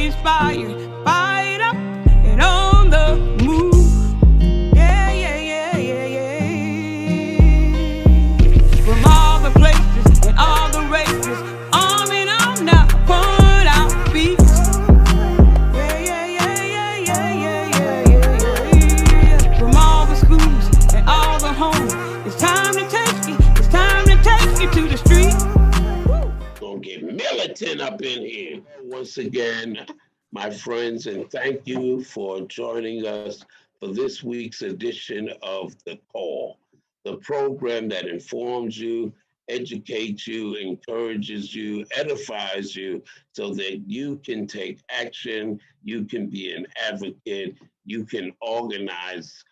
inspired, fired up and on the move. Yeah, yeah, yeah, yeah, yeah. From all the places and all the races, arm in arm now, upon our feet. Yeah, yeah, yeah, yeah, yeah, yeah, yeah, yeah, yeah. From all the schools and all the homes, it's time to take it. It's time to take it to the street. Gonna get militant up in here. Once again, my friends, and thank you for joining us for this week's edition of The Call, the program that informs you, educates you, encourages you, edifies you, so that you can take action, you can be an advocate, you can organize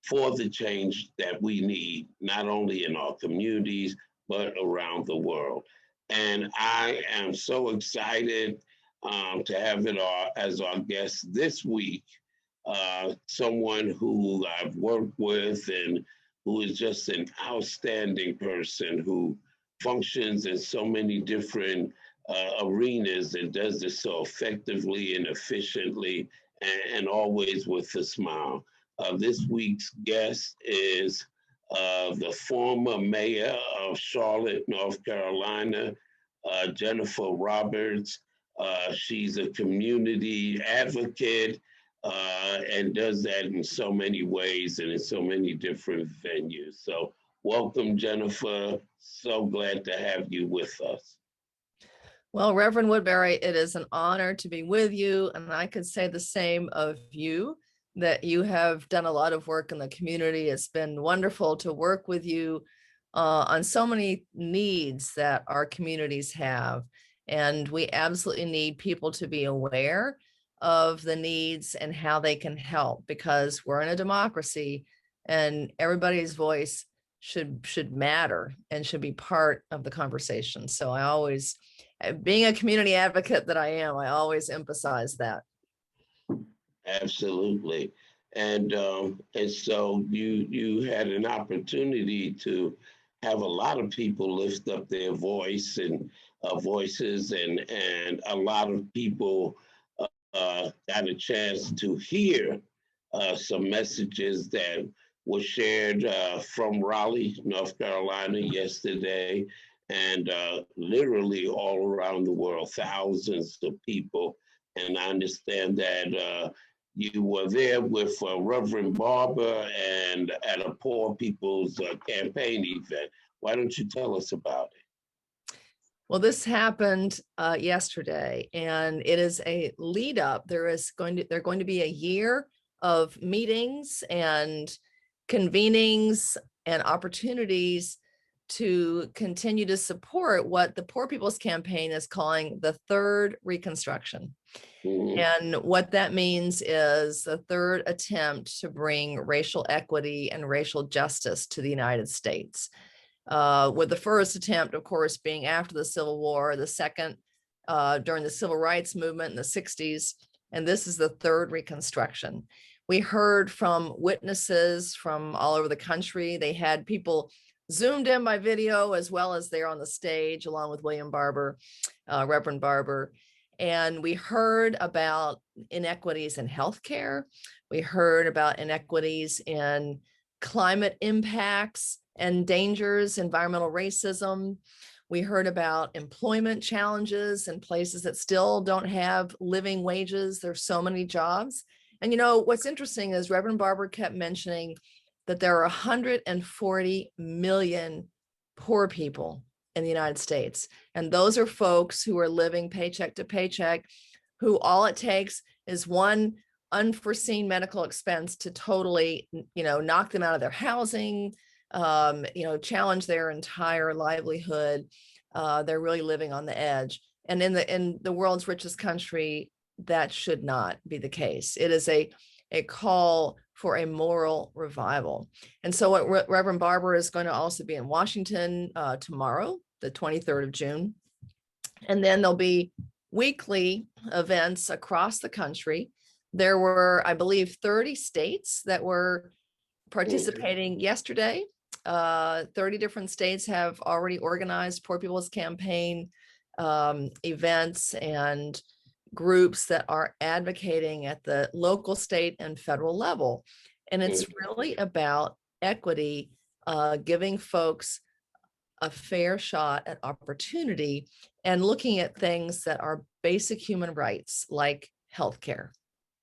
for the change that we need, not only in our communities, but around the world. And I am so excited to have it as our guest this week, someone who I've worked with and who is just an outstanding person who functions in so many different arenas and does this so effectively and efficiently and always with a smile. This week's guest is the former mayor of Charlotte, North Carolina, Jennifer Roberts. She's a community advocate and does that in so many ways and in so many different venues. So, welcome, Jennifer. So glad to have you with us. Well, Reverend Woodbury, it is an honor to be with you. And I could say the same of you, that you have done a lot of work in the community. It's been wonderful to work with you on so many needs that our communities have. And we absolutely need people to be aware of the needs and how they can help, because we're in a democracy and everybody's voice should matter and should be part of the conversation. So I always, being a community advocate that I am, I always emphasize that. Absolutely. And so you had an opportunity to have a lot of people lift up their voices, and a lot of people got a chance to hear some messages that were shared from Raleigh, North Carolina yesterday, and literally all around the world, thousands of people. And I understand that you were there with Reverend Barber and at a Poor People's Campaign event. Why don't you tell us about it? Well, this happened yesterday, and it is a lead up. They're going to be a year of meetings and convenings and opportunities to continue to support what the Poor People's Campaign is calling the third Reconstruction. Mm-hmm. And what that means is the third attempt to bring racial equity and racial justice to the United States. With the first attempt, of course, being after the Civil War, the second during the Civil Rights Movement in the 60s, and this is the third Reconstruction. We heard from witnesses from all over the country. They had people zoomed in by video as well as they're on the stage, along with William Barber, Reverend Barber. And we heard about inequities in healthcare. We heard about inequities in climate impacts and dangers, environmental racism. We heard about employment challenges in places that still don't have living wages. There's so many jobs. And you know, what's interesting is Reverend Barber kept mentioning that there are 140 million poor people in the United States. And those are folks who are living paycheck to paycheck, who all it takes is one unforeseen medical expense to totally, knock them out of their housing, challenge their entire livelihood. They're really living on the edge. And in the world's richest country, that should not be the case. It is a call for a moral revival. And so what Reverend Barber is going to also be in Washington tomorrow, the 23rd of June. And then there'll be weekly events across the country. There were, I believe, 30 states that were participating yesterday. 30 different states have already organized Poor People's Campaign events and groups that are advocating at the local, state, and federal level. And it's really about equity, giving folks a fair shot at opportunity and looking at things that are basic human rights like healthcare.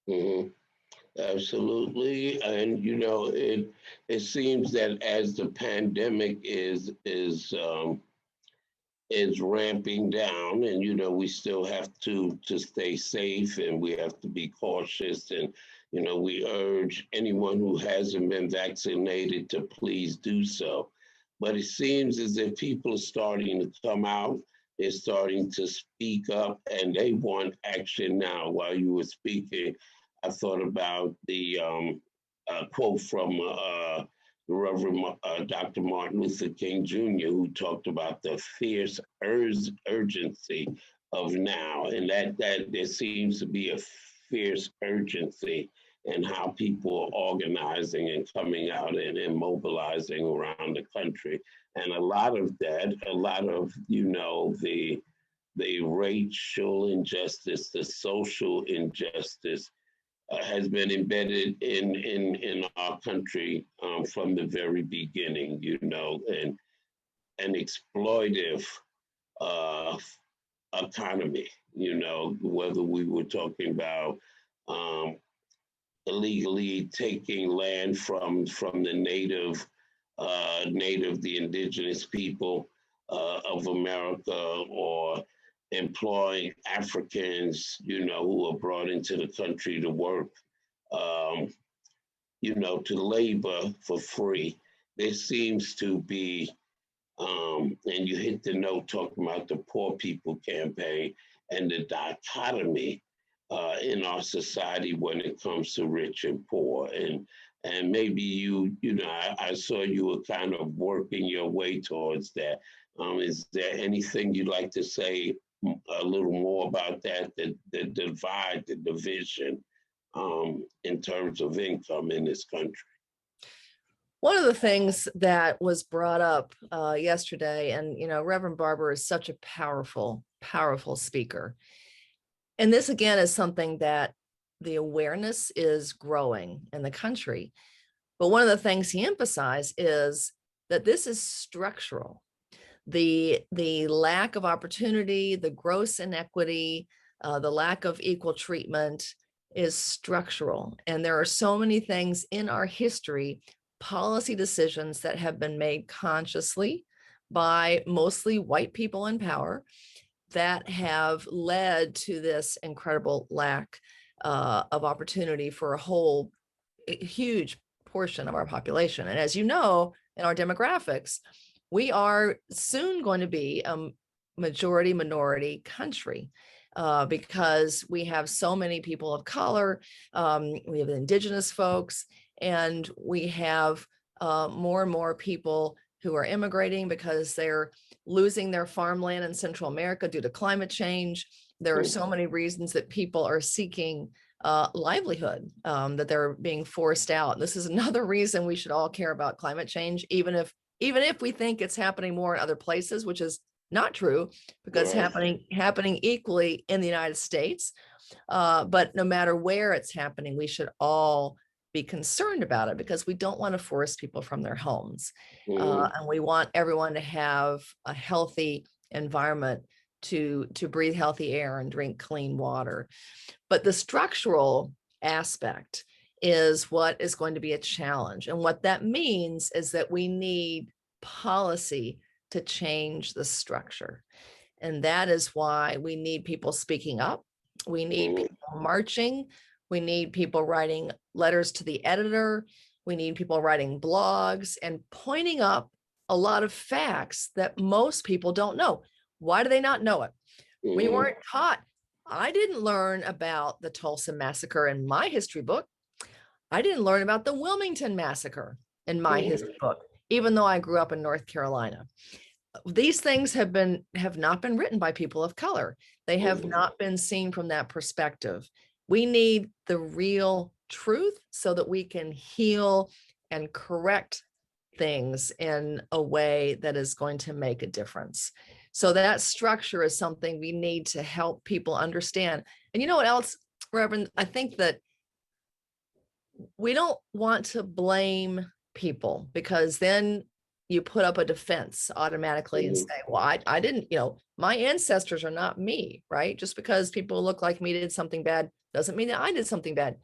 Mhm. Absolutely. And it seems that as the pandemic is ramping down, and we still have to stay safe, and we have to be cautious, and we urge anyone who hasn't been vaccinated to please do so. But it seems as if people are starting to come out, they're starting to speak up, and they want action now. While you were speaking, I thought about the quote from the Reverend Dr. Martin Luther King Jr., who talked about the fierce urgency of now, and that there seems to be a fierce urgency in how people are organizing and coming out and mobilizing around the country. And a lot of the racial injustice, the social injustice, has been embedded in our country from the very beginning, and an exploitive uh, economy, whether we were talking about illegally taking land from the the indigenous people of America, or employing Africans, who are brought into the country to work, to labor for free. There seems to be, and you hit the note talking about the Poor People Campaign and the dichotomy in our society when it comes to rich and poor. And maybe I saw you were kind of working your way towards that. Is there anything you'd like to say a little more about that, the divide, the division in terms of income in this country? One of the things that was brought up yesterday, and Reverend Barber is such a powerful, powerful speaker. And this again is something that the awareness is growing in the country. But one of the things he emphasized is that this is structural. The lack of opportunity, the gross inequity, the lack of equal treatment is structural. And there are so many things in our history, policy decisions that have been made consciously by mostly white people in power, that have led to this incredible lack of opportunity for a huge portion of our population. And as you know, in our demographics, we are soon going to be a majority minority country because we have so many people of color, we have indigenous folks, and we have more and more people who are immigrating because they're losing their farmland in Central America due to climate change. There are so many reasons that people are seeking livelihood, that they're being forced out. This is another reason we should all care about climate change, even if we think it's happening more in other places, which is not true, because happening equally in the United States. But no matter where it's happening, we should all be concerned about it, because we don't want to force people from their homes. And we want everyone to have a healthy environment to breathe healthy air and drink clean water. But the structural aspect is what is going to be a challenge. And what that means is that we need policy to change the structure. And that is why we need people speaking up. We need people marching. We need people writing letters to the editor. We need people writing blogs and pointing up a lot of facts that most people don't know. Why do they not know it? We weren't taught. I didn't learn about the Tulsa Massacre in my history book. I didn't learn about the Wilmington Massacre in my history book, even though I grew up in North Carolina. These things have not been written by people of color. They have not been seen from that perspective. We need the real truth so that we can heal and correct things in a way that is going to make a difference. So that structure is something we need to help people understand. And you know what else, Reverend? I think that we don't want to blame people, because then you put up a defense automatically and say, well, I didn't, my ancestors are not me, right? Just because people who look like me did something bad doesn't mean that I did something bad.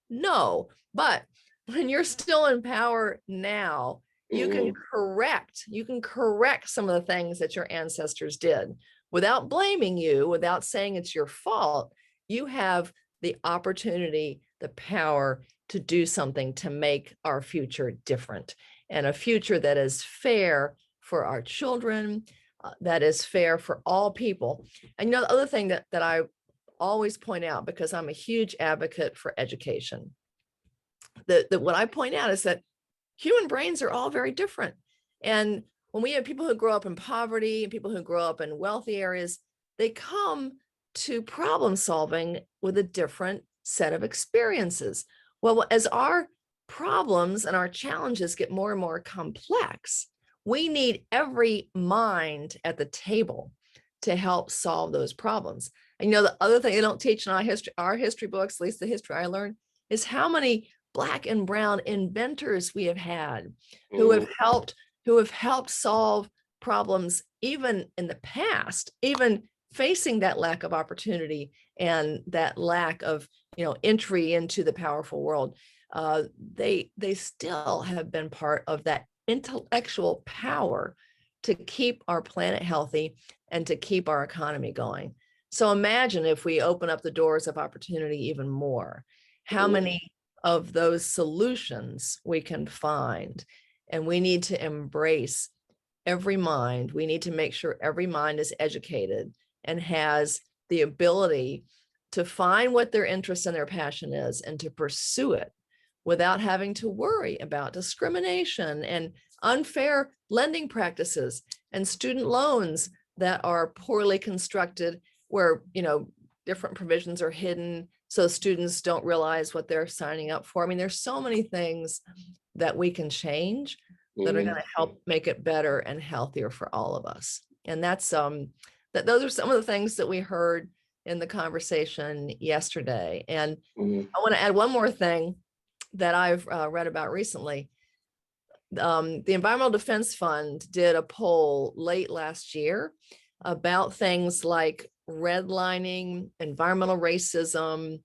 No, but when you're still in power now, you can correct some of the things that your ancestors did without blaming you, without saying it's your fault. You have the opportunity, the power to do something to make our future different, and a future that is fair for our children, that is fair for all people. And the other thing that I always point out, because I'm a huge advocate for education, that what I point out is that human brains are all very different. And when we have people who grow up in poverty and people who grow up in wealthy areas, they come to problem solving with a different set of experiences. Well, as our problems and our challenges get more and more complex, we need every mind at the table to help solve those problems. And the other thing they don't teach in our history books, at least the history I learned, is how many Black and brown inventors we have had who have helped solve problems even in the past, even facing that lack of opportunity and that lack of entry into the powerful world. They still have been part of that intellectual power to keep our planet healthy and to keep our economy going. So imagine if we open up the doors of opportunity even more, how many of those solutions we can find. And we need to embrace every mind. We need to make sure every mind is educated and has the ability to find what their interest and their passion is and to pursue it without having to worry about discrimination and unfair lending practices and student loans that are poorly constructed, where different provisions are hidden so students don't realize what they're signing up for. I mean, there's so many things that we can change that are going to help make it better and healthier for all of us. And that's those are some of the things that we heard in the conversation yesterday. And I want to add one more thing that I've read about recently. The Environmental Defense Fund did a poll late last year about things like redlining, environmental racism,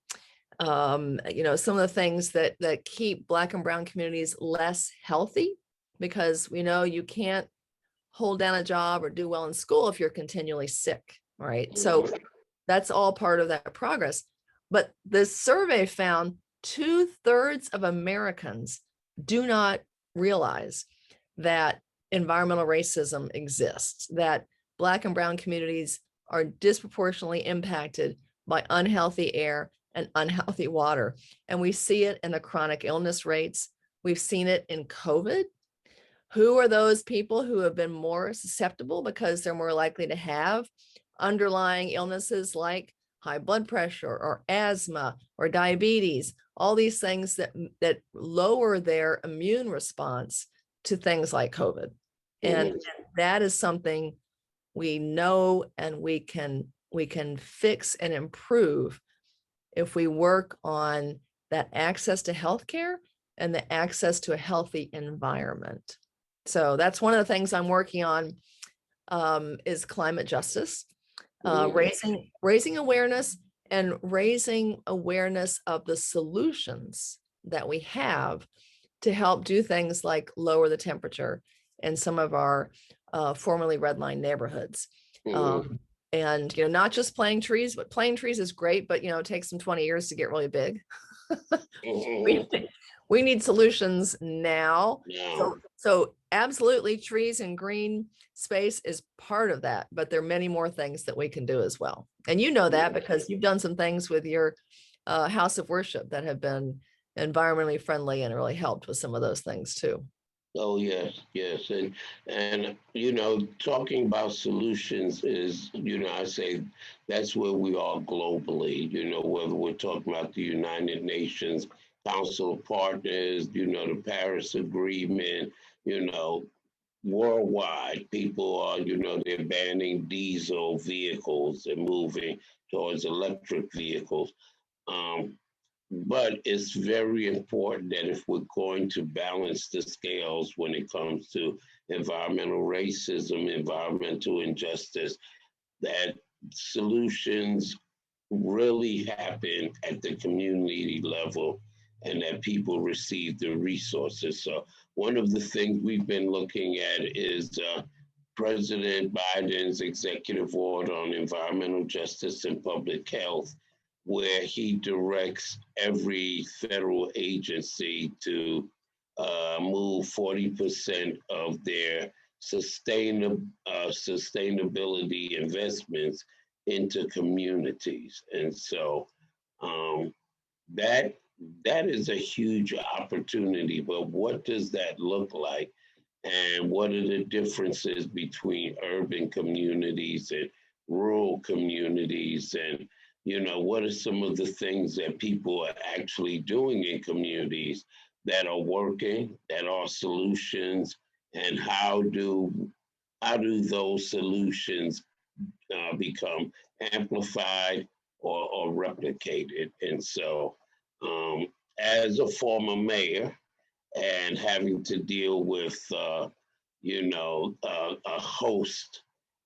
some of the things that keep Black and brown communities less healthy, because we know you can't hold down a job or do well in school if you're continually sick, right? So that's all part of that progress. But this survey found 2/3 of Americans do not realize that environmental racism exists, that Black and brown communities are disproportionately impacted by unhealthy air and unhealthy water. And we see it in the chronic illness rates. We've seen it in COVID. Who are those people who have been more susceptible because they're more likely to have underlying illnesses like high blood pressure or asthma or diabetes, all these things that lower their immune response to things like COVID. And that is something we know and we can fix and improve if we work on that access to healthcare and the access to a healthy environment. So that's one of the things I'm working on, is climate justice, raising awareness and raising awareness of the solutions that we have to help do things like lower the temperature in some of our formerly redlined neighborhoods. And, not just planting trees, but planting trees is great, but, it takes them 20 years to get really big. We need solutions now. So absolutely, trees and green space is part of that, but there are many more things that we can do as well. And you know that because you've done some things with your house of worship that have been environmentally friendly and really helped with some of those things too. Oh, yes. And talking about solutions is, I say that's where we are globally, whether we're talking about the United Nations Council of Partners, the Paris Agreement, worldwide, people are, they're banning diesel vehicles and moving towards electric vehicles. Um, but it's very important that if we're going to balance the scales when it comes to environmental racism, environmental injustice, that solutions really happen at the community level and that people receive the resources. So one of the things we've been looking at is President Biden's executive order on environmental justice and public health, where he directs every federal agency to move 40% of their sustainability investments into communities. And so that is a huge opportunity, but what does that look like? And what are the differences between urban communities and rural communities? And, what are some of the things that people are actually doing in communities that are working, that are solutions, and how do those solutions become amplified or replicated? And so, as a former mayor and having to deal with, a host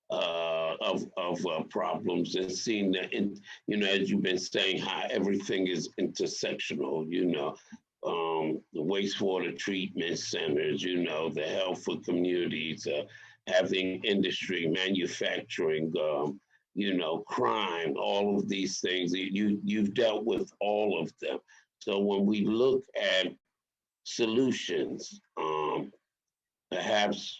of problems, and seeing that, as you've been saying, how everything is intersectional, the wastewater treatment centers, the health for communities, having industry, manufacturing, crime, all of these things. You've dealt with all of them. So when we look at solutions, perhaps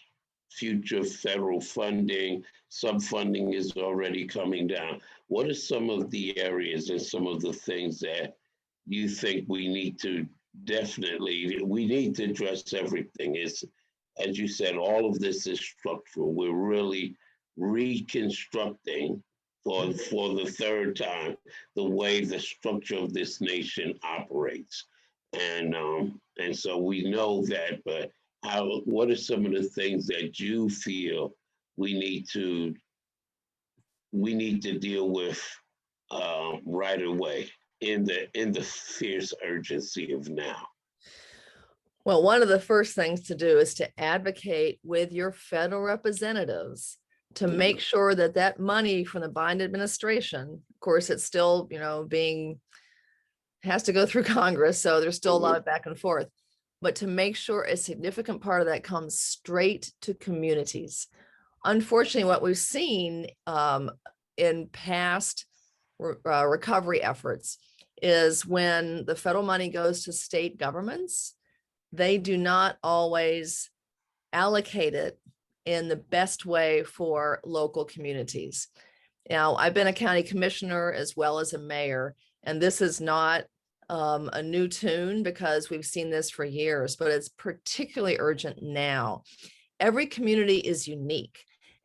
future federal funding, some funding is already coming down. What are some of the areas and some of the things that you think we need to address everything? Is, as you said, all of this is structural. We're really reconstructing for the third time the way the structure of this nation operates. And so we know that, but what are some of the things that you feel we need to deal with right away in the fierce urgency of now? Well, one of the first things to do is to advocate with your federal representatives to make sure that that money from the Biden administration, of course, it's still, has to go through Congress. So there's still a lot of back and forth, but to make sure a significant part of that comes straight to communities. Unfortunately, what we've seen in past recovery efforts is when the federal money goes to state governments, they do not always allocate it in the best way for local communities. Now, I've been a county commissioner as well as a mayor, and this is not a new tune because we've seen this for years, but it's particularly urgent now. Every community is unique,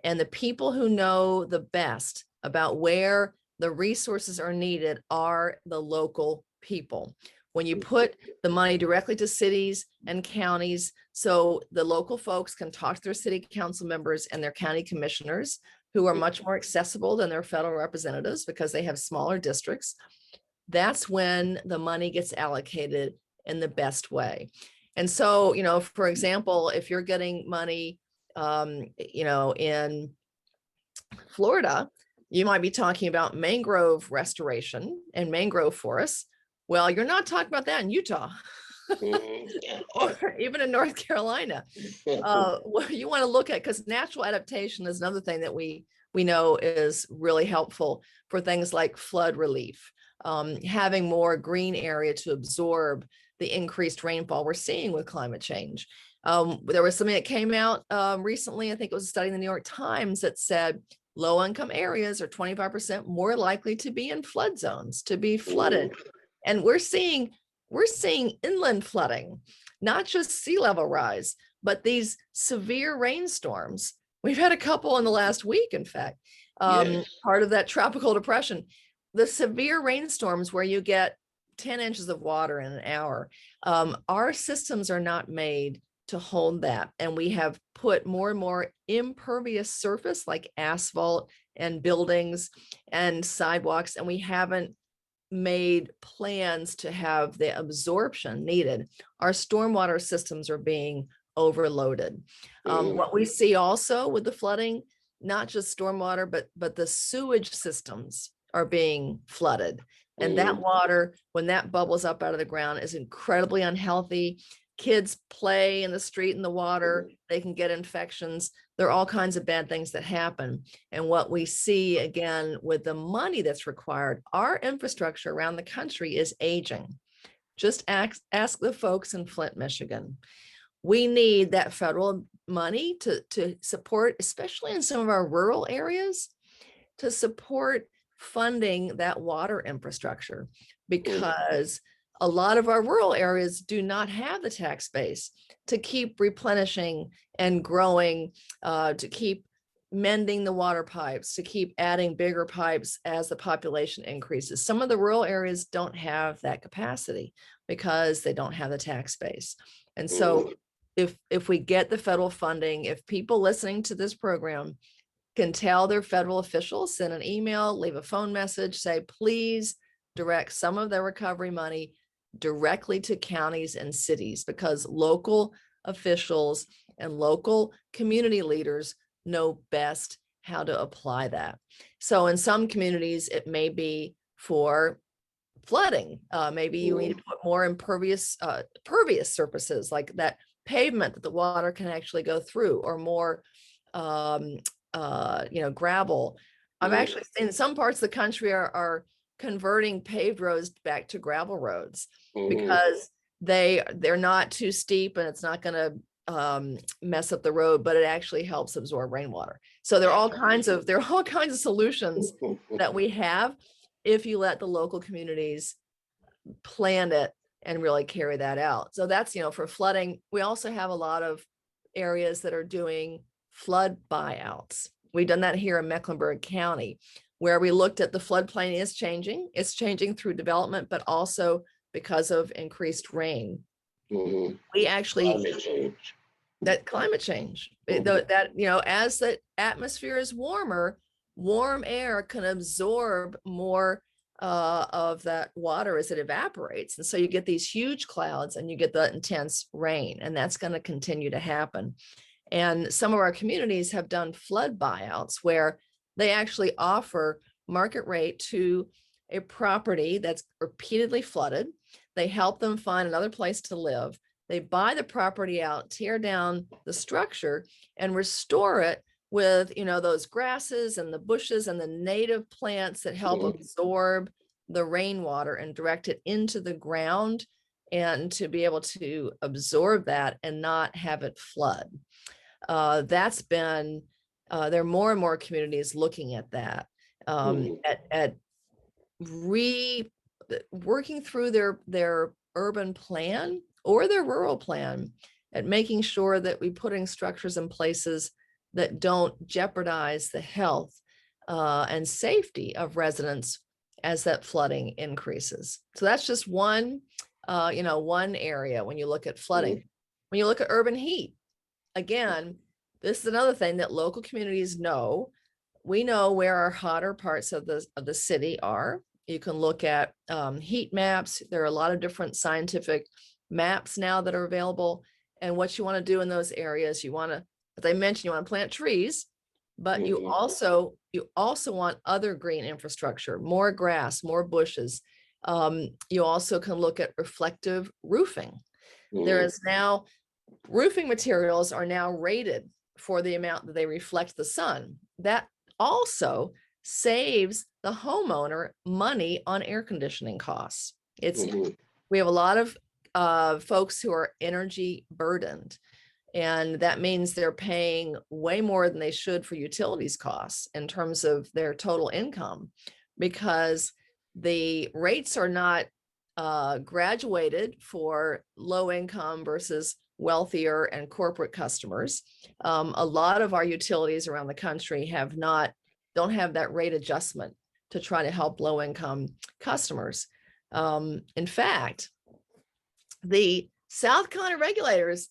and the people who know the best about where the resources are needed are the local people. When you put the money directly to cities and counties, so the local folks can talk to their city council members and their county commissioners, who are much more accessible than their federal representatives because they have smaller districts, that's when the money gets allocated in the best way. And so, for example, if you're getting money, in Florida, you might be talking about mangrove restoration and mangrove forests. Well, you're not talking about that in Utah or even in North Carolina. What you want to look at, because natural adaptation is another thing that we know is really helpful for things like flood relief, having more green area to absorb the increased rainfall we're seeing with climate change. There was something that came out recently, I think it was a study in the New York Times that said low-income areas are 25% more likely to be in flood zones, to be flooded. And we're seeing inland flooding, not just sea level rise, but these severe rainstorms. We've had a couple in the last week, in fact, part of that tropical depression. The severe rainstorms where you get 10 inches of water in an hour, our systems are not made to hold that. And we have put more and more impervious surface like asphalt and buildings and sidewalks, and we haven't made plans to have the absorption needed. Our stormwater systems are being overloaded. What we see also with the flooding, not just stormwater, but the sewage systems are being flooded. And that water, when that bubbles up out of the ground, is incredibly unhealthy. Kids play in the street in the water, they can get infections. There are all kinds of bad things that happen. And what we see again with the money that's required, our infrastructure around the country is aging. Just ask the folks in Flint, Michigan. We need that federal money to support, especially in some of our rural areas, to support funding that water infrastructure, because a lot of our rural areas do not have the tax base to keep replenishing and growing, to keep mending the water pipes, to keep adding bigger pipes as the population increases. Some of the rural areas don't have that capacity because they don't have the tax base. And so if we get the federal funding, if people listening to this program can tell their federal officials, send an email, leave a phone message, say, please direct some of their recovery money directly to counties and cities, because local officials and local community leaders know best how to apply that. So in some communities, it may be for flooding. Maybe you need to put more impervious pervious surfaces, like that pavement that the water can actually go through, or more gravel. I've actually seen some parts of the country are converting paved roads back to gravel roads because they're not too steep and it's not going to mess up the road, but it actually helps absorb rainwater. So there are all kinds of solutions that we have if you let the local communities plan it and really carry that out. So that's, for flooding. We also have a lot of areas that are doing flood buyouts. We've done that here in Mecklenburg County, where we looked at the floodplain is changing. It's changing through development, but also because of increased rain. We actually, climate change, as the atmosphere is warmer, warm air can absorb more of that water as it evaporates. And so you get these huge clouds and you get the intense rain, and that's going to continue to happen. And some of our communities have done flood buyouts where they actually offer market rate to a property that's repeatedly flooded. They help them find another place to live. They buy the property out, tear down the structure, and restore it with, those grasses and the bushes and the native plants that help absorb the rainwater and direct it into the ground, and to be able to absorb that and not have it flood. That's been, there are more and more communities looking at that, at working through their urban plan or their rural plan, at making sure that we're putting structures in places that don't jeopardize the health and safety of residents as that flooding increases. So that's just one area when you look at flooding. When you look at urban heat, again, this is another thing that local communities know. We know where our hotter parts of the city are. You can look at heat maps. There are a lot of different scientific maps now that are available. And what you want to do in those areas, you want to, as I mentioned, you want to plant trees, but you also want other green infrastructure, more grass, more bushes. You also can look at reflective roofing. There is now, roofing materials are now rated for the amount that they reflect the sun. That also saves the homeowner money on air conditioning costs. We have a lot of folks who are energy burdened, and that means they're paying way more than they should for utilities costs in terms of their total income, because the rates are not graduated for low income versus wealthier and corporate customers. A lot of our utilities around the country don't have that rate adjustment to try to help low income customers. In fact, the South Carolina regulators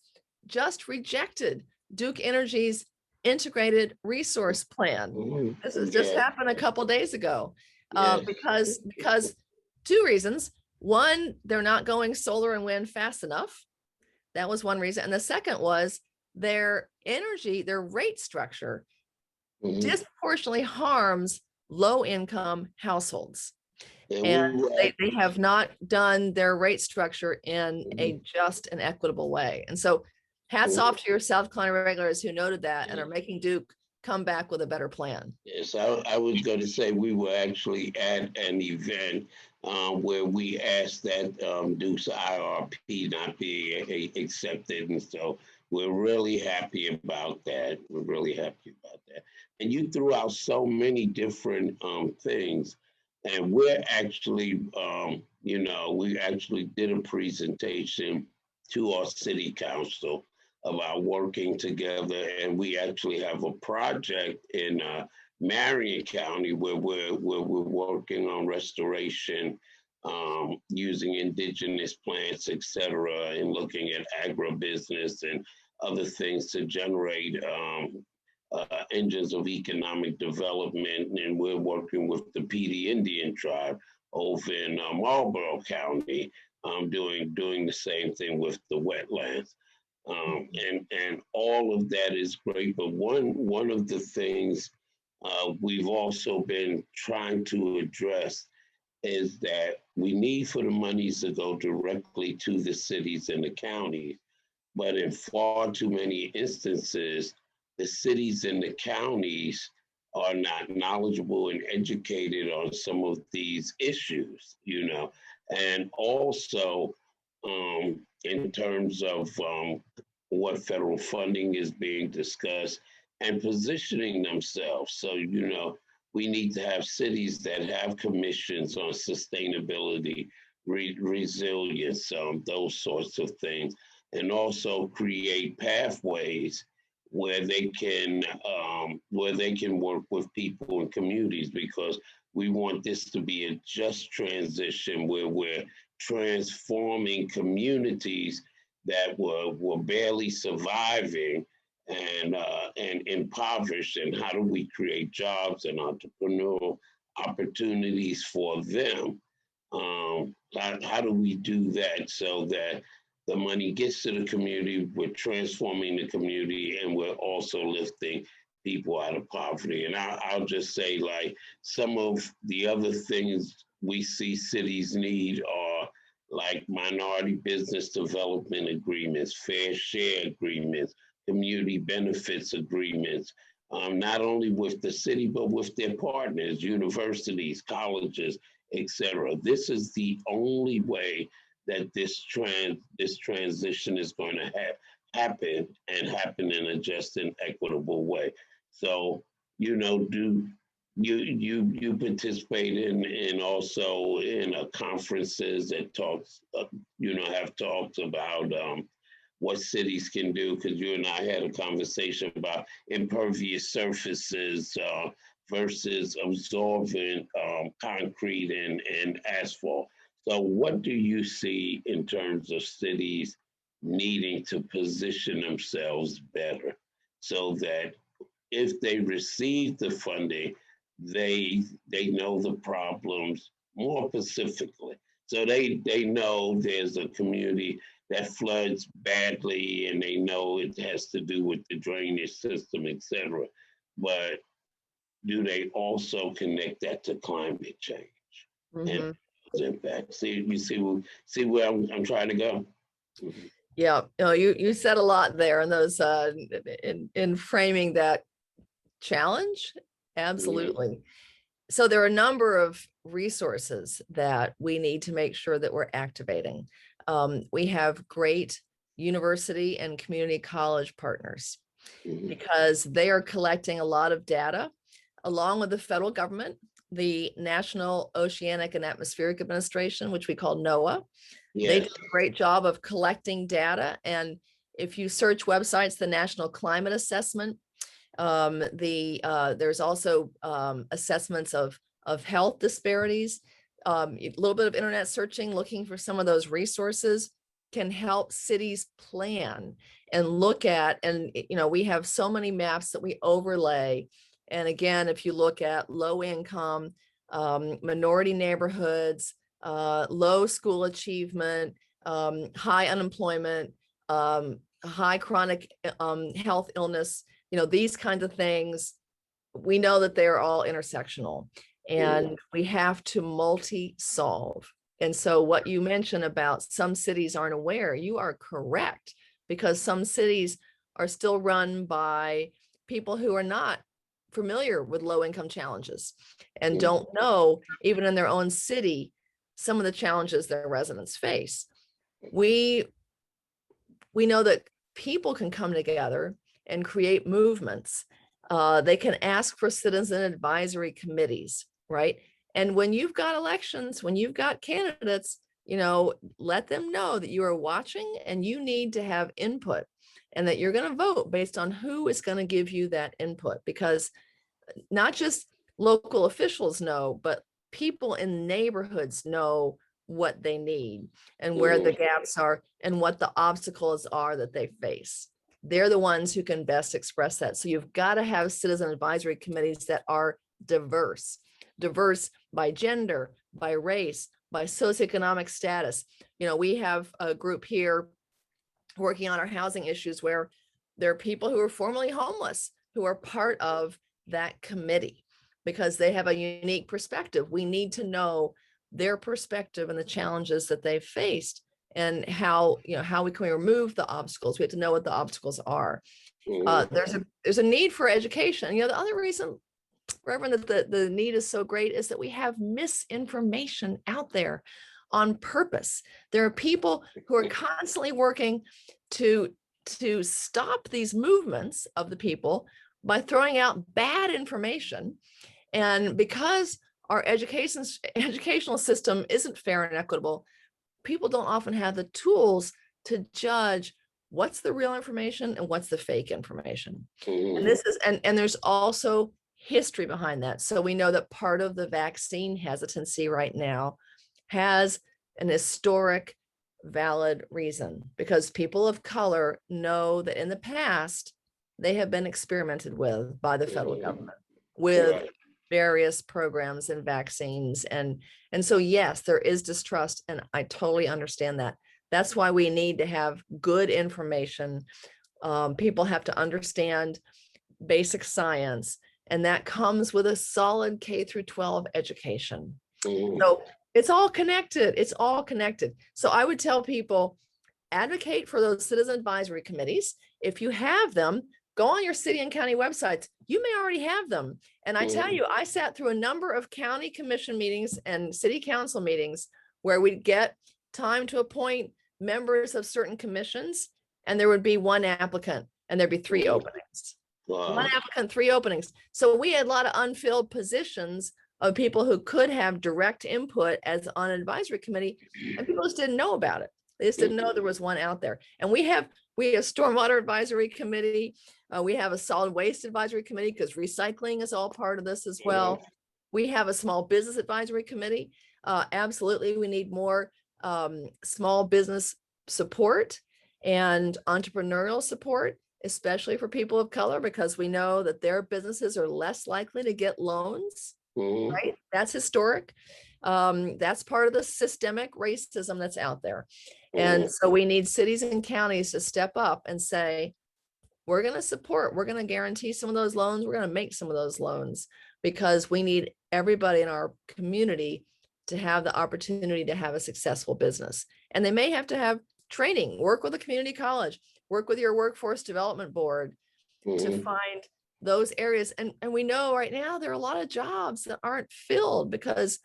just rejected Duke Energy's integrated resource plan. Mhm. This has just Yeah, happened a couple days ago. yes. Because two reasons. One, they're not going solar and wind fast enough. That was one reason. And the second was their rate structure Mhm. disproportionately harms low income households. And And we were they have not done their rate structure in a just and equitable way. And so hats off to your South Carolina regulators who noted that and are making Duke come back with a better plan. Yes, I was going to say we were actually at an event where we asked that Duke's IRP not be accepted, and so we're really happy about that. We're really happy about that. And you threw out so many different things, and we're actually, we actually did a presentation to our city council about working together, and we actually have a project in Marion County where we're working on restoration, using indigenous plants, et cetera, and looking at agribusiness and other things to generate engines of economic development. And we're working with the Petey Indian tribe over in Marlborough County, doing the same thing with the wetlands. And all of that is great. But one of the things we've also been trying to address is that we need for the monies to go directly to the cities and the counties. But in far too many instances, the cities and the counties are not knowledgeable and educated on some of these issues, and also in terms of what federal funding is being discussed and positioning themselves. So, we need to have cities that have commissions on sustainability, resilience, those sorts of things, and also create pathways where they can work with people and communities, because we want this to be a just transition where we're transforming communities that were barely surviving and impoverished, and how do we create jobs and entrepreneurial opportunities for them? How do we do that so that the money gets to the community, we're transforming the community, and we're also lifting people out of poverty? And I'll just say, like, some of the other things we see cities need are like minority business development agreements, fair share agreements, community benefits agreements, not only with the city, but with their partners, universities, colleges, etc. This is the only way that this transition is going to happen, and happen in a just and equitable way. So, do you participate in also in conferences that talks, have talks about what cities can do, because you and I had a conversation about impervious surfaces versus absorbent concrete and asphalt. So what do you see in terms of cities needing to position themselves better so that if they receive the funding, they know the problems more specifically? So they know there's a community that floods badly, and they know it has to do with the drainage system, et cetera. But do they also connect that to climate change and its impact? See where I'm trying to go? Yeah, you said a lot there in those in framing that challenge. Absolutely. So there are a number of resources that we need to make sure that we're activating. We have great university and community college partners because they are collecting a lot of data along with the federal government, the National Oceanic and Atmospheric Administration, which we call NOAA. Yes. They do a great job of collecting data. And if you search websites, the National Climate Assessment, there's also assessments of health disparities, a little bit of internet searching, looking for some of those resources. can help cities plan and look at, and we have so many maps that we overlay. And again, if you look at low income, minority neighborhoods, low school achievement, high unemployment, high chronic health illness, these kinds of things, we know that they're all intersectional, and we have to multi-solve. And so what you mentioned about some cities aren't aware, you are correct, because some cities are still run by people who are not familiar with low income challenges and don't know, even in their own city, some of the challenges their residents face. We know that people can come together and create movements. They can ask for citizen advisory committees, right? And when you've got elections, when you've got candidates, let them know that you are watching and you need to have input, and that you're going to vote based on who is going to give you that input, because not just local officials know, but people in neighborhoods know what they need and where the gaps are and what the obstacles are that they face. They're the ones who can best express that. So you've got to have citizen advisory committees that are diverse by gender, by race, by socioeconomic status. We have a group here working on our housing issues where there are people who are formerly homeless who are part of that committee because they have a unique perspective. We need to know their perspective and the challenges that they've faced, and how we can remove the obstacles. We have to know what the obstacles are. There's a need for education. The other reason, Reverend, that the need is so great is that we have misinformation out there on purpose. There are people who are constantly working to stop these movements of the people by throwing out bad information. And because our educational system isn't fair and equitable, people don't often have the tools to judge what's the real information and what's the fake information. And there's also history behind that. So we know that part of the vaccine hesitancy right now has an historic valid reason, because people of color know that in the past they have been experimented with by the federal government with various programs and vaccines. And so, yes, there is distrust, and I totally understand that. That's why we need to have good information. People have to understand basic science, and that comes with a solid K through 12 education. So it's all connected. It's all connected. So I would tell people, advocate for those citizen advisory committees. If you have them, go on your city and county websites. You may already have them. And I tell you, I sat through a number of county commission meetings and city council meetings where we'd get time to appoint members of certain commissions, and there would be one applicant and there'd be 3 openings. One applicant, 3 openings. So we had a lot of unfilled positions of people who could have direct input as on an advisory committee, and people just didn't know about it. They just didn't know there was one out there. And we have stormwater advisory committee. We have a solid waste advisory committee, because recycling is all part of this as well. We have a small business advisory committee. Absolutely, we need more small business support and entrepreneurial support, especially for people of color, because we know that their businesses are less likely to get loans, right? That's historic. That's part of the systemic racism that's out there. And so we need cities and counties to step up and say, we're going to support, we're going to guarantee some of those loans, we're going to make some of those loans, because we need everybody in our community to have the opportunity to have a successful business. And they may have to have training, work with a community college, work with your workforce development board to find those areas. And we know right now there are a lot of jobs that aren't filled because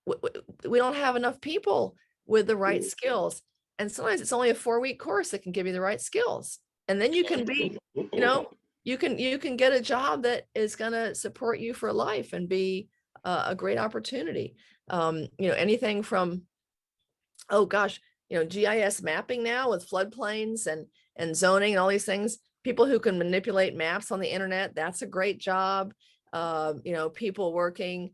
we don't have enough people with the right skills. And sometimes it's only a 4-week course that can give you the right skills. And then you can be, you can get a job that is going to support you for life and be a great opportunity. Anything from, GIS mapping now with floodplains and zoning and all these things. People who can manipulate maps on the internet, that's a great job. People working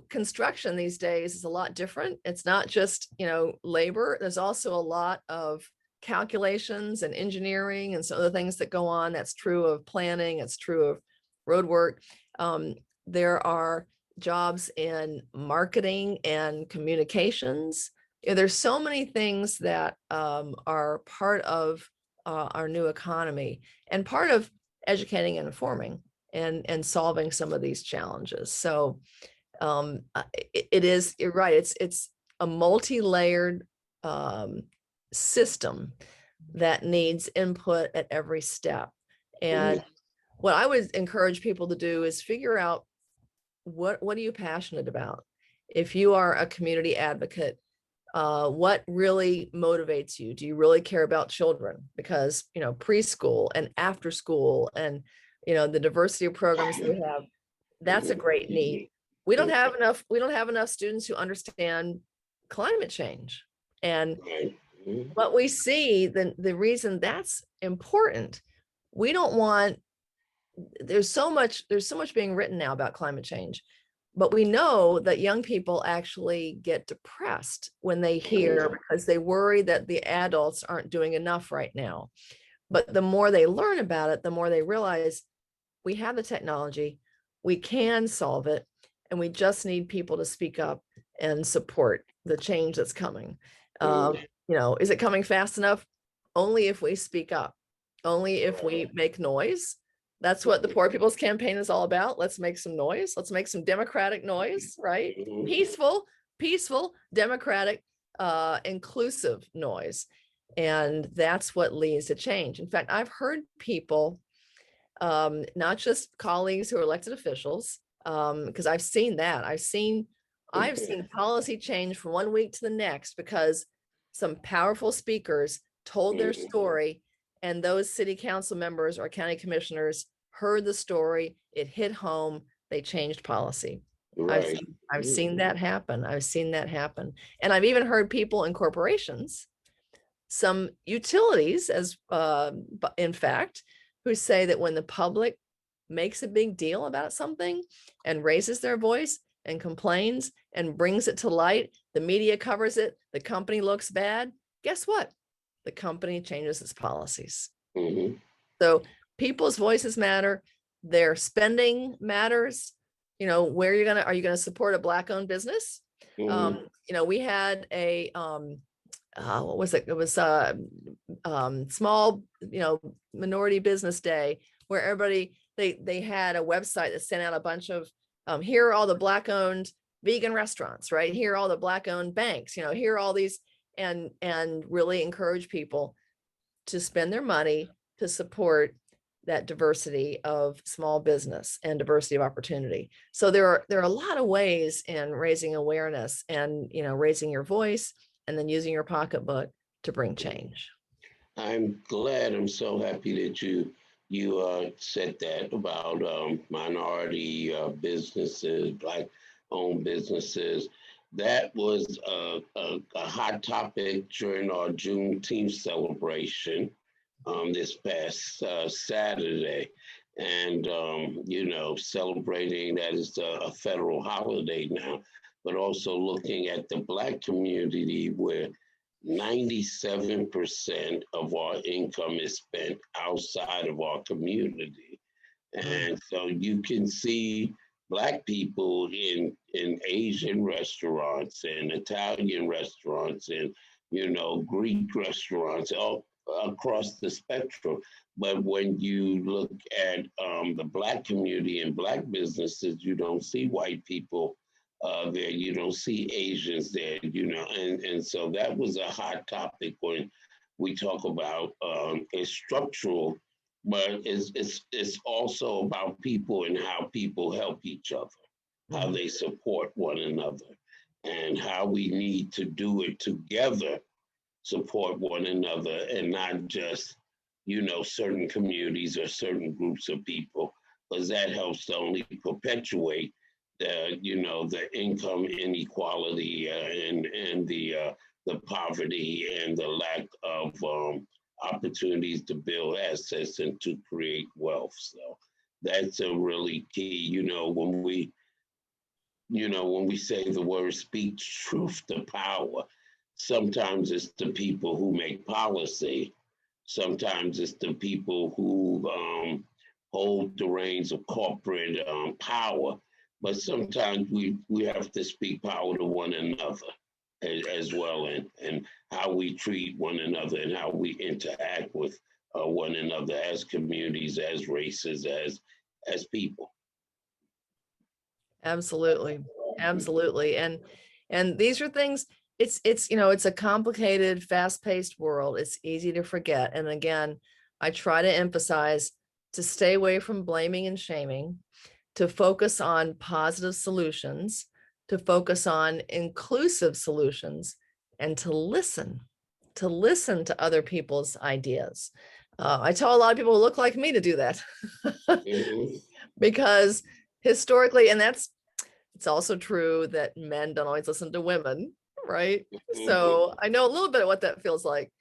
construction these days is a lot different. It's not just, labor. There's also a lot of calculations and engineering and some of the things that go on. That's true of planning. It's true of road work. There are jobs in marketing and communications. There's so many things that are part of our new economy and part of educating and informing and solving some of these challenges. So it is, you're right, it's a multi-layered system that needs input at every step. And what I would encourage people to do is figure out what are you passionate about? If you are a community advocate, what really motivates you? Do you really care about children? Because, preschool and after school and, the diversity of programs we have, that's a great need. We don't have enough students who understand climate change. And what we see, the reason that's important, we don't want, there's so much being written now about climate change, but we know that young people actually get depressed when they hear, because they worry that the adults aren't doing enough right now. But the more they learn about it, the more they realize we have the technology, we can solve it, and we just need people to speak up and support the change that's coming. Is it coming fast enough? Only if we speak up, only if we make noise. That's what the Poor People's Campaign is all about. Let's make some noise. Let's make some democratic noise, right? Peaceful, democratic, inclusive noise. And that's what leads to change. In fact, I've heard people, not just colleagues who are elected officials, because I've seen that. I've seen policy change from one week to the next because some powerful speakers told their story, and those city council members or county commissioners heard the story. It hit home. They changed policy. Right. I've seen that happen. And I've even heard people in corporations, some utilities, in fact, who say that when the public makes a big deal about something and raises their voice and complains and brings it to light, the media covers it, the company looks bad. Guess what? The company changes its policies. So people's voices matter. Their spending matters. Where are you gonna support a Black-owned business? We had a what was it? It was small, minority business day, where everybody, they had a website that sent out a bunch of here are all the Black-owned vegan restaurants, right? Here are all the Black-owned banks, here are all these, and really encourage people to spend their money to support that diversity of small business and diversity of opportunity. So there are a lot of ways in raising awareness and, raising your voice and then using your pocketbook to bring change. I'm glad. I'm so happy that you said that about minority businesses, Black-owned businesses. That was a hot topic during our Juneteenth celebration this past Saturday. And, celebrating that is a federal holiday now, but also looking at the Black community, where 97% of our income is spent outside of our community. And so you can see Black people in Asian restaurants and Italian restaurants and, Greek restaurants, all across the spectrum. But when you look at the Black community and Black businesses, you don't see white people there, you don't see Asians there, and so that was a hot topic when we talk about it's structural, but it's also about people and how people help each other, how they support one another, and how we need to do it together, support one another, and not just, certain communities or certain groups of people, because that helps to only perpetuate the income inequality and the poverty and the lack of opportunities to build assets and to create wealth. So that's a really key. When we when we say the word speak truth to power, sometimes it's the people who make policy. Sometimes it's the people who hold the reins of corporate power. But sometimes we have to speak power to one another as well, and how we treat one another and how we interact with one another as communities, as races, as people. Absolutely. Absolutely. And these are things, it's a complicated, fast-paced world. It's easy to forget. And again, I try to emphasize to stay away from blaming and shaming, to focus on positive solutions, to focus on inclusive solutions, and to listen to other people's ideas. I tell a lot of people who look like me to do that Mhm. because historically, and it's also true that men don't always listen to women, right? So I know a little bit of what that feels like.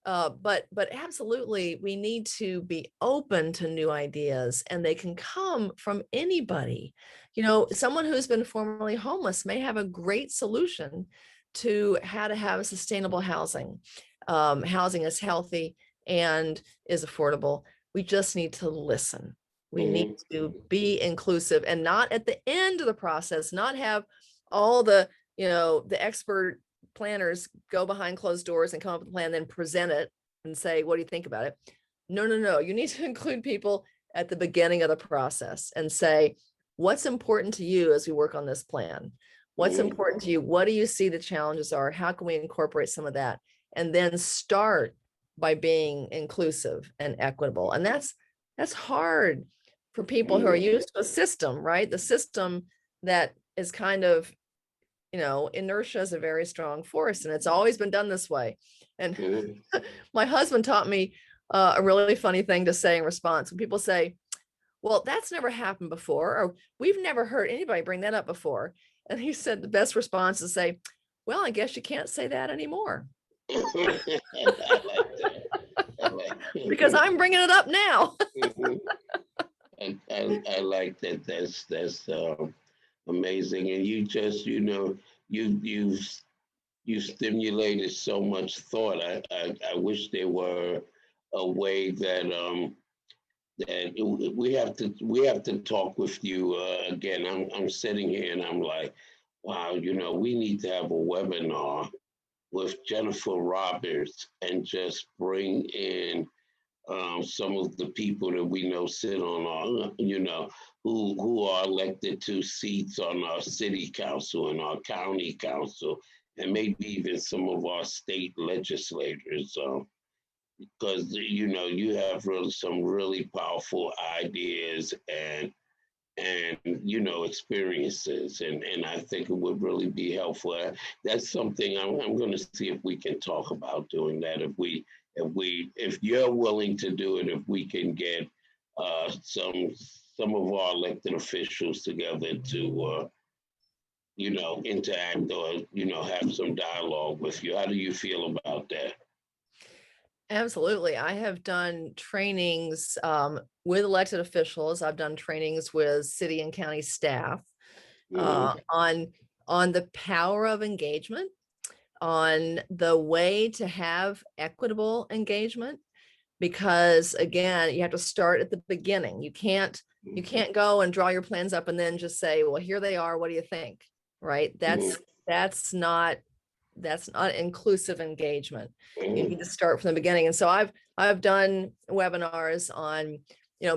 But absolutely, we need to be open to new ideas, and they can come from anybody. Someone who's been formerly homeless may have a great solution to how to have a sustainable housing. Housing is healthy and is affordable. We just need to listen. We need to be inclusive, and not at the end of the process, not have all the expert planners go behind closed doors and come up with a plan, then present it and say, what do you think about it? No, no, no. You need to include people at the beginning of the process and say, what's important to you as we work on this plan? What's important to you? What do you see the challenges are? How can we incorporate some of that? And then start by being inclusive and equitable. And that's hard for people who are used to a system, right? The system that is kind of, inertia is a very strong force, and it's always been done this way. And my husband taught me a really funny thing to say in response when people say, well, that's never happened before, or we've never heard anybody bring that up before. And he said the best response is say, well, I guess you can't say that anymore. I like that. I like Because I'm bringing it up now. I like that. That's amazing, and you just you stimulated so much thought. I wish there were a way that we have to talk with you again. I'm sitting here and I'm like, wow, we need to have a webinar with Jennifer Roberts and just bring in some of the people that we know sit on our, who are elected to seats on our city council and our county council, and maybe even some of our state legislators. Because you have some really powerful ideas and experiences, and I think it would really be helpful. That's something I'm going to see if we can talk about doing that. If you're willing to do it, if we can get some of our elected officials together to interact or have some dialogue with you. How do you feel about that? Absolutely. I have done trainings with elected officials. I've done trainings with city and county staff on the power of engagement, on the way to have equitable engagement, because again, you have to start at the beginning. You can't go and draw your plans up and then just say, well, here they are. What do you think? Right? That's not inclusive engagement. You need to start from the beginning. And so I've done webinars on,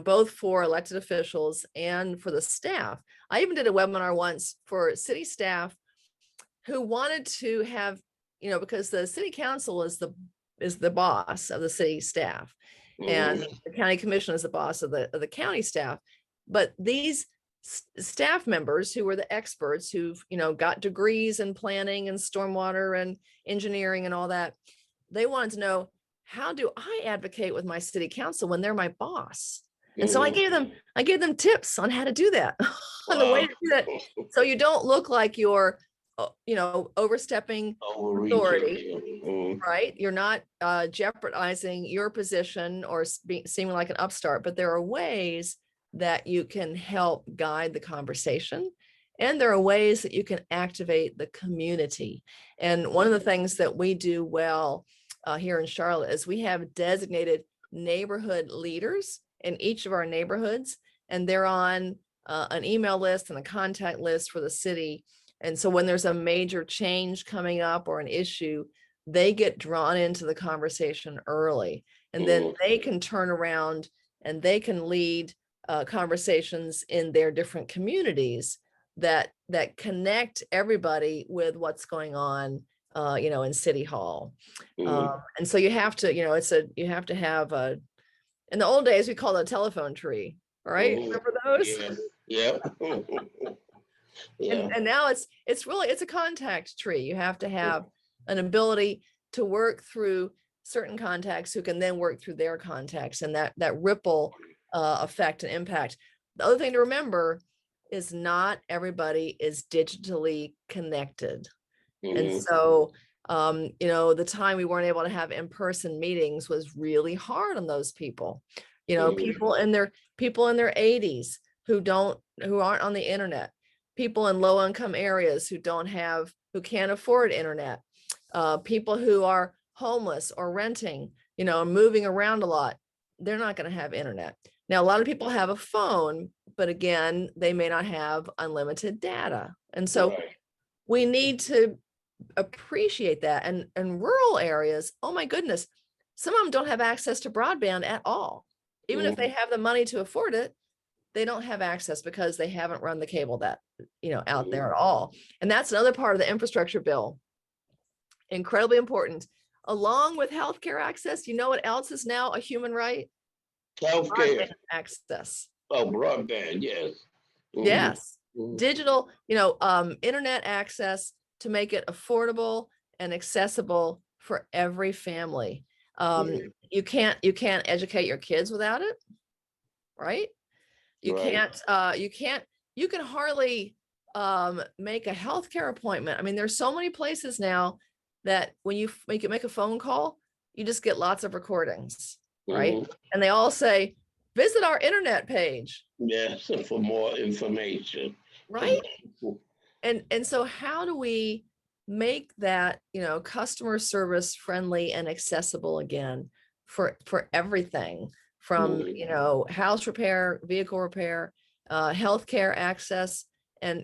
both for elected officials and for the staff. I even did a webinar once for city staff who wanted to have, because the city council is the boss of the city staff, and the county commission is the boss of the county staff. But these staff members who were the experts who've got degrees in planning and stormwater and engineering and all that, they wanted to know, how do I advocate with my city council when they're my boss? And so I gave them tips on how to do that, on the way to do that, so you don't look like you're overstepping authority, right? You're not jeopardizing your position or seeming like an upstart, but there are ways that you can help guide the conversation And there are ways that you can activate the community. And one of the things that we do well here in Charlotte is we have designated neighborhood leaders in each of our neighborhoods, and they're on an email list and a contact list for the city. And so when there's a major change coming up or an issue, they get drawn into the conversation early, and then they can turn around and they can lead conversations in their different communities that connect everybody with what's going on, in City Hall. And so you have to, you have to have in the old days, we called it a telephone tree, right? Remember those? Yeah. Yeah. And now it's really, it's a contact tree. You have to have an ability to work through certain contacts who can then work through their contacts, and that ripple effect and impact. The other thing to remember is not everybody is digitally connected. And so, the time we weren't able to have in-person meetings was really hard on those people. People in their 80s who aren't on the internet, people in low-income areas who can't afford internet, people who are homeless or renting, moving around a lot. They're not going to have internet. Now, a lot of people have a phone, but again, they may not have unlimited data. And so we need to appreciate that. And in rural areas, oh my goodness, some of them don't have access to broadband at all. Even if they have the money to afford it, they don't have access because they haven't run the cable that, out there at all. And that's another part of the infrastructure bill. Incredibly important. Along with healthcare access, you know what else is now a human right? Healthcare access. Oh, broadband, yes. Yes. Digital, internet access to make it affordable and accessible for every family. You can't educate your kids without it, right? You can hardly make a healthcare appointment. I mean, there's so many places now that when you make a phone call, you just get lots of recordings, right? And they all say, visit our internet page. Yes, for more information. Right. And so how do we make that, customer service friendly and accessible again for everything from, house repair, vehicle repair, healthcare access. And,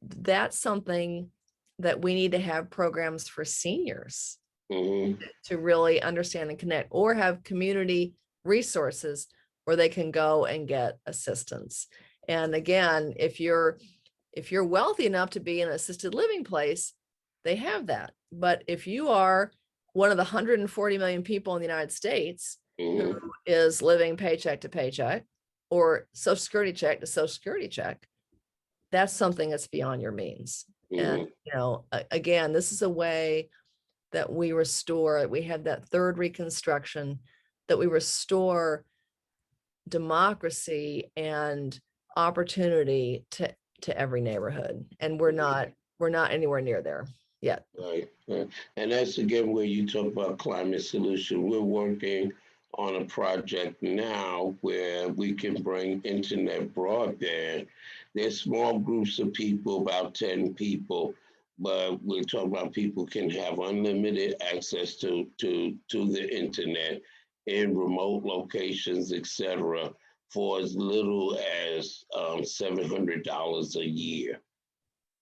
that's something that we need to have programs for seniors to really understand and connect, or have community resources where they can go and get assistance. And again, if you're wealthy enough to be in an assisted living place, they have that. But if you are one of the 140 million people in the United States who is living paycheck to paycheck or Social Security check to Social Security check, that's something that's beyond your means. And, again, this is a way that we restore, we have that third Reconstruction, that we restore democracy and opportunity to every neighborhood. And we're not anywhere near there yet. Right. And that's again where you talk about climate solution. We're working on a project now where we can bring internet broadband. There's small groups of people, about 10 people, but we're talking about people can have unlimited access to the internet in remote locations, etc., for as little as $700 a year.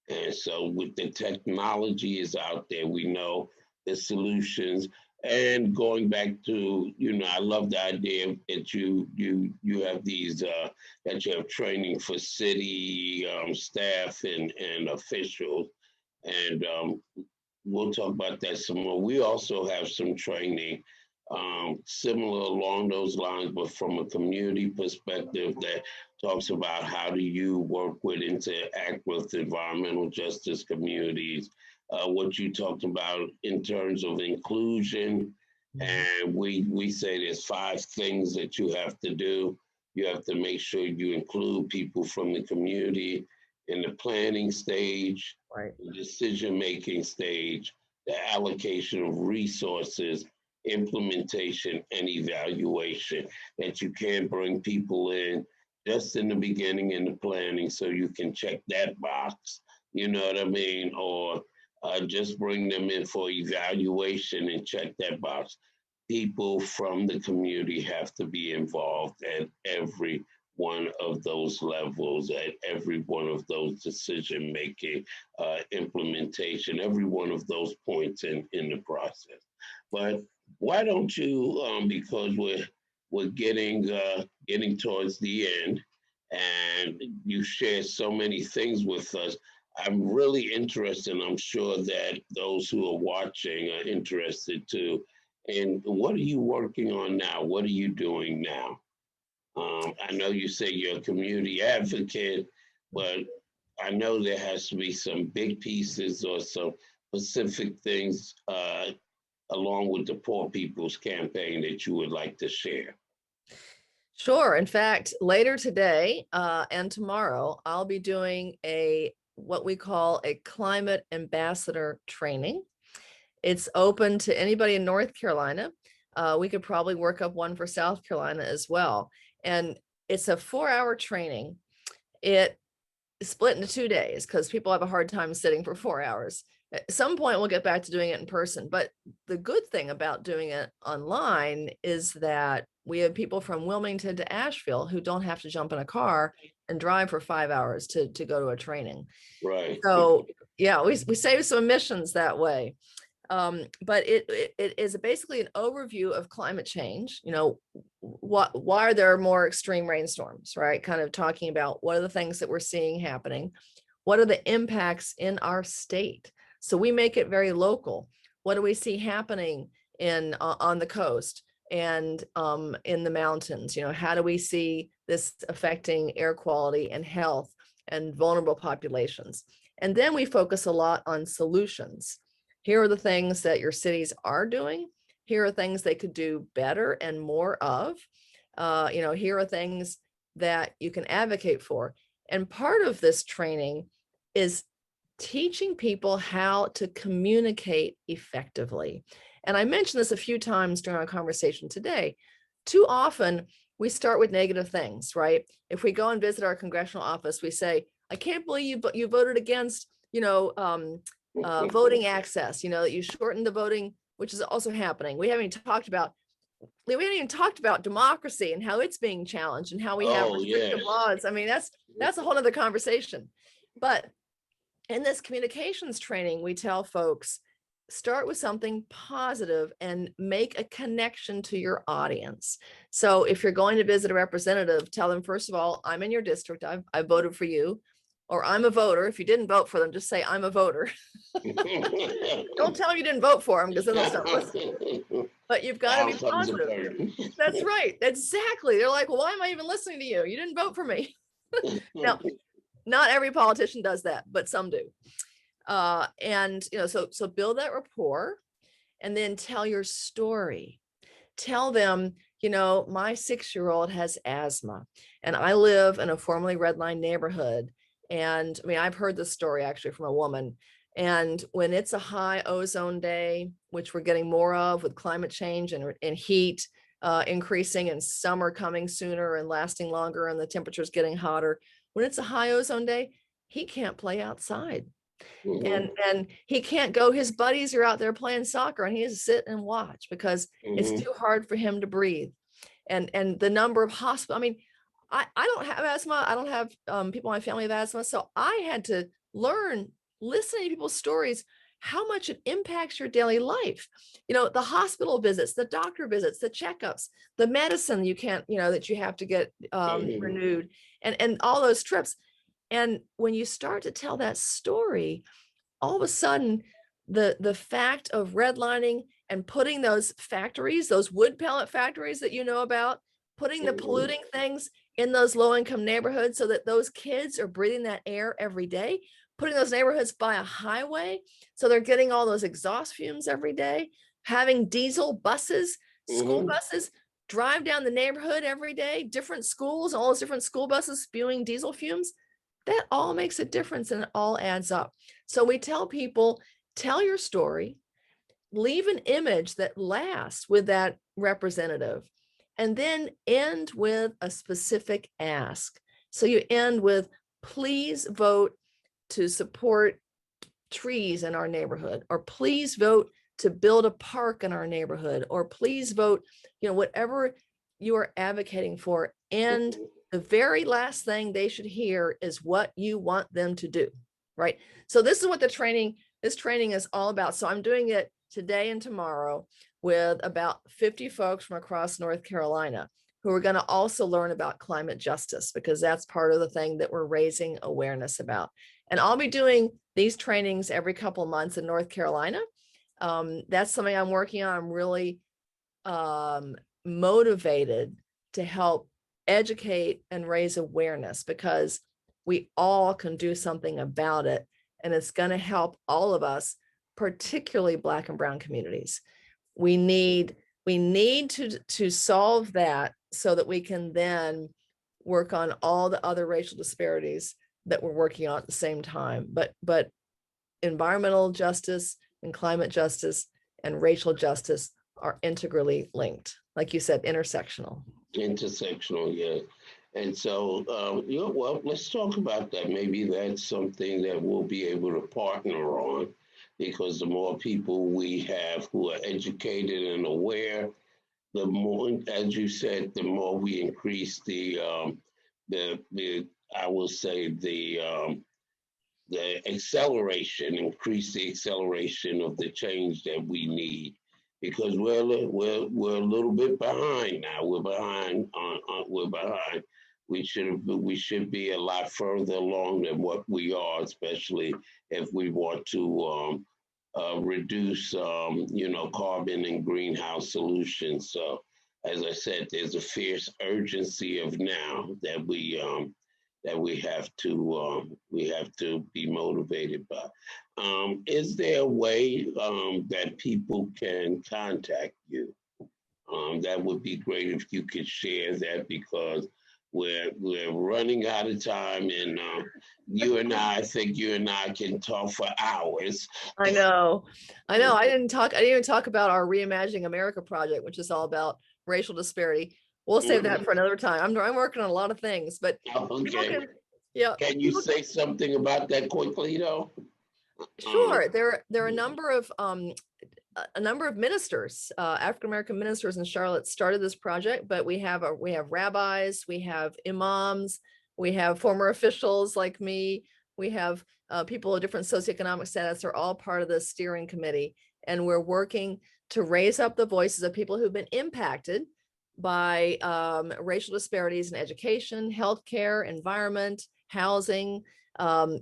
And so with the technology is out there, we know the solutions. And going back to, I love the idea that you have these, that you have training for city staff and officials. And we'll talk about that some more. We also have some training similar along those lines, but from a community perspective that talks about how do you work with, interact with environmental justice communities, what you talked about in terms of inclusion. And we say there's 5 things that you have to do. You have to make sure you include people from the community in the planning stage, the decision-making stage, the allocation of resources, implementation, and evaluation, that you can bring people in just in the beginning in the planning so you can check that box, you know what I mean? Or just bring them in for evaluation and check that box. People from the community have to be involved at every one of those levels, at every one of those decision making, implementation, every one of those points in the process. But why don't you, because we're getting towards the end, and you share so many things with us. I'm really interested, and I'm sure that those who are watching are interested too. And what are you working on now? What are you doing now? I know you say you're a community advocate, but I know there has to be some big pieces or some specific things along with the Poor People's Campaign that you would like to share. Sure. In fact, later today and tomorrow, I'll be doing what we call a climate ambassador training. It's open to anybody in North Carolina. We could probably work up one for South Carolina as well. And it's a 4-hour training. It is split into 2 days because people have a hard time sitting for 4 hours. At some point, we'll get back to doing it in person. But the good thing about doing it online is that we have people from Wilmington to Asheville who don't have to jump in a car and drive for 5 hours to go to a training. Right. So yeah, we save some emissions that way. But it is basically an overview of climate change. You know, why are there more extreme rainstorms, right? Kind of talking about what are the things that we're seeing happening? What are the impacts in our state? So we make it very local. What do we see happening on the coast and in the mountains? You know, how do we see this affecting air quality and health and vulnerable populations? And then we focus a lot on solutions. Here are the things that your cities are doing. Here are things they could do better and more of. You know, here are things that you can advocate for. And part of this training is teaching people how to communicate effectively. And I mentioned this a few times during our conversation today. Too often we start with negative things, right? If we go and visit our congressional office, we say, I can't believe you voted against, you know, voting access, you know, that you shortened the voting, which is also happening. We haven't even talked about democracy and how it's being challenged and how we have restrictive laws. I mean, that's a whole other conversation. But in this communications training, we tell folks, start with something positive and make a connection to your audience. So if you're going to visit a representative, tell them, first of all, I'm in your district. I voted for you. Or I'm a voter. If you didn't vote for them, just say I'm a voter. Don't tell them you didn't vote for them because then they'll start listening. But you've got to be positive. That's right. Exactly. They're like, well, why am I even listening to you? You didn't vote for me. Now, not every politician does that, but some do. And you know, so build that rapport, and then tell your story. Tell them, you know, my 6-year-old has asthma, and I live in a formerly red line neighborhood. And I mean, I've heard this story actually from a woman. And when it's a high ozone day, which we're getting more of with climate change and heat increasing and summer coming sooner and lasting longer and the temperatures getting hotter, when it's a high ozone day, he can't play outside. And he can't go. His buddies are out there playing soccer and he has to sit and watch because it's too hard for him to breathe. And the number of hospitals, I mean, I don't have asthma. I don't have people in my family have asthma. So I had to learn, listening to people's stories, how much it impacts your daily life. You know, the hospital visits, the doctor visits, the checkups, the medicine you can't, you know, that you have to get renewed, and all those trips. And when you start to tell that story, all of a sudden, the fact of redlining and putting those factories, those wood pellet factories that you know about, putting the polluting things in those low-income neighborhoods so that those kids are breathing that air every day, putting those neighborhoods by a highway so they're getting all those exhaust fumes every day, having diesel buses, school buses drive down the neighborhood every day, different schools, all those different school buses spewing diesel fumes. That all makes a difference and it all adds up. So we tell people, tell your story, leave an image that lasts with that representative, and then end with a specific ask. So you end with, please vote to support trees in our neighborhood, or please vote to build a park in our neighborhood, or please vote, whatever you are advocating for. And the very last thing they should hear is what you want them to do, right? So this is what this training is all about. So I'm doing it today and tomorrow with about 50 folks from across North Carolina who are going to also learn about climate justice, because that's part of the thing that we're raising awareness about. And I'll be doing these trainings every couple of months in North Carolina. That's something I'm working on. I'm really motivated to help educate and raise awareness, because we all can do something about it. And it's going to help all of us, particularly Black and Brown communities. We need to solve that so that we can then work on all the other racial disparities that we're working on at the same time. But environmental justice and climate justice and racial justice are integrally linked. Like you said, intersectional. Intersectional, yeah. And so, well, let's talk about that. Maybe that's something that we'll be able to partner on, because the more people we have who are educated and aware, the more, as you said, the more we increase the I will say the acceleration, increase the acceleration of the change that we need, because we're a little bit behind now. We're behind. We should be a lot further along than what we are, especially if we want to reduce, carbon and greenhouse solutions. So, as I said, there's a fierce urgency of now that we have to be motivated by. Is there a way that people can contact you? That would be great if you could share that, because we're running out of time, and I think you and I can talk for hours. I know. I didn't even talk about our Reimagining America project, which is all about racial disparity. We'll save that for another time. I'm working on a lot of things, but okay. Yeah. Can you say something about that quickly, though? Sure. There are a number of ministers, African American ministers in Charlotte started this project, but we have rabbis, we have imams, we have former officials like me, we have people of different socioeconomic status. Are all part of the steering committee, and we're working to raise up the voices of people who've been impacted by racial disparities in education, healthcare, environment, housing,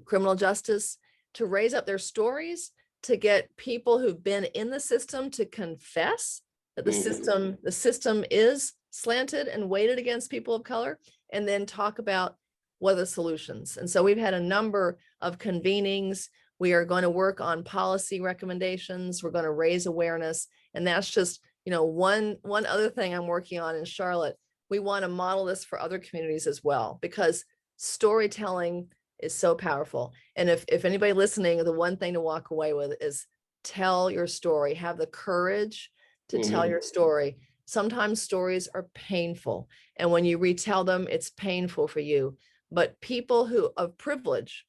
criminal justice, to raise the stories, to get people who've been in the system to confess that the system is slanted and weighted against people of color, and then talk about what are the solutions. And so we've had a number of convenings. We are going to work on policy recommendations. We're going to raise awareness. And that's just, one other thing I'm working on in Charlotte. We want to model this for other communities as well, because storytelling is so powerful. And if anybody listening, the one thing to walk away with is tell your story. Have the courage to tell your story. Sometimes stories are painful, and when you retell them, it's painful for you. But people of privilege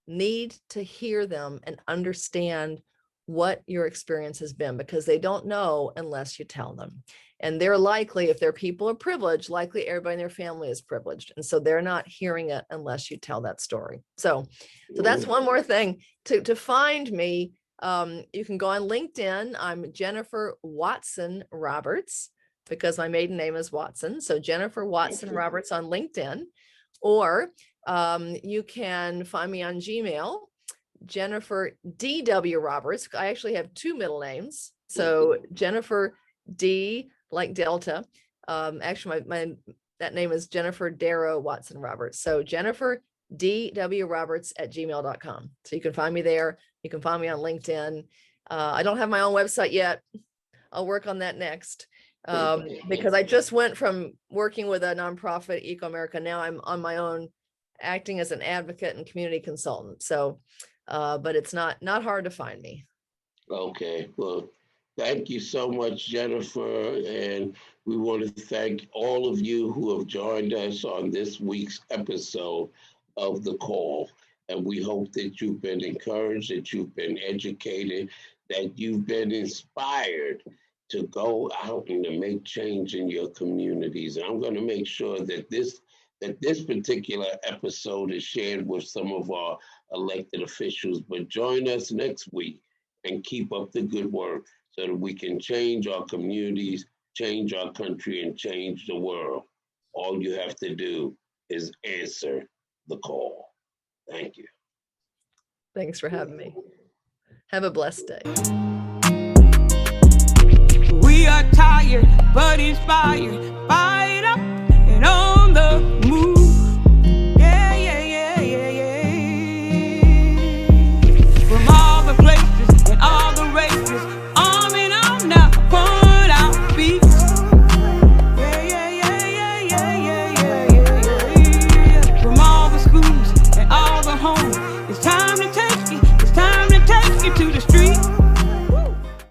need to hear them and understand what your experience has been, because they don't know unless you tell them. And they're likely, if they're people of privilege, likely everybody in their family is privileged. And so they're not hearing it unless you tell that story. So that's one more thing. To find me, you can go on LinkedIn. I'm Jennifer Watson Roberts, because my maiden name is Watson. So Jennifer Watson Roberts on LinkedIn. Or you can find me on Gmail, Jennifer D.W. Roberts. I actually have two middle names. So Jennifer D, like Delta. Actually, that name is Jennifer Darrow Watson Roberts. So Jennifer D.W. Roberts at gmail.com. So you can find me there. You can find me on LinkedIn. I don't have my own website yet. I'll work on that next. Because I just went from working with a nonprofit, Eco America. Now I'm on my own, acting as an advocate and community consultant. So, but it's not hard to find me. Okay, well, Thank you so much, Jennifer. And we want to thank all of you who have joined us on this week's episode of The Call. And we hope that you've been encouraged, that you've been educated, that you've been inspired to go out and to make change in your communities. And I'm going to make sure that this particular episode is shared with some of our elected officials. But join us next week and keep up the good work so that we can change our communities, change our country, and change the world. All you have to do is answer the call. Thank you. Thanks for having me. Have a blessed day. We are tired but inspired by